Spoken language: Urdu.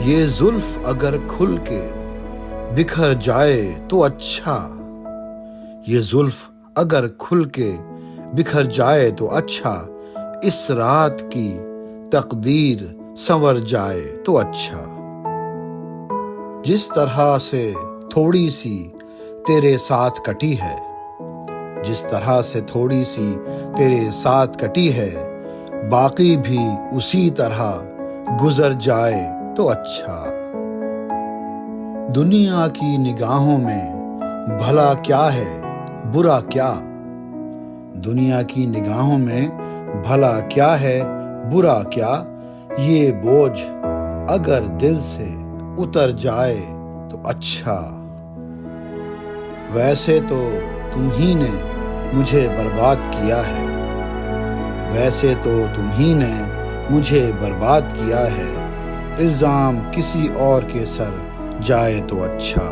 یہ زلف اگر کھل کے بکھر جائے تو اچھا، یہ زلف اگر کھل کے بکھر جائے تو اچھا، اس رات کی تقدیر سنور جائے تو اچھا۔ جس طرح سے تھوڑی سی تیرے ساتھ کٹی ہے، جس طرح سے تھوڑی سی تیرے ساتھ کٹی ہے، باقی بھی اسی طرح گزر جائے تو اچھا۔ دنیا کی نگاہوں میں بھلا کیا ہے برا کیا، دنیا کی نگاہوں میں بھلا کیا ہے برا کیا، یہ بوجھ اگر دل سے اتر جائے تو اچھا۔ ویسے تو تم ہی نے مجھے برباد کیا ہے، ویسے تو تم ہی نے مجھے برباد کیا ہے، الزام کسی اور کے سر جائے تو اچھا۔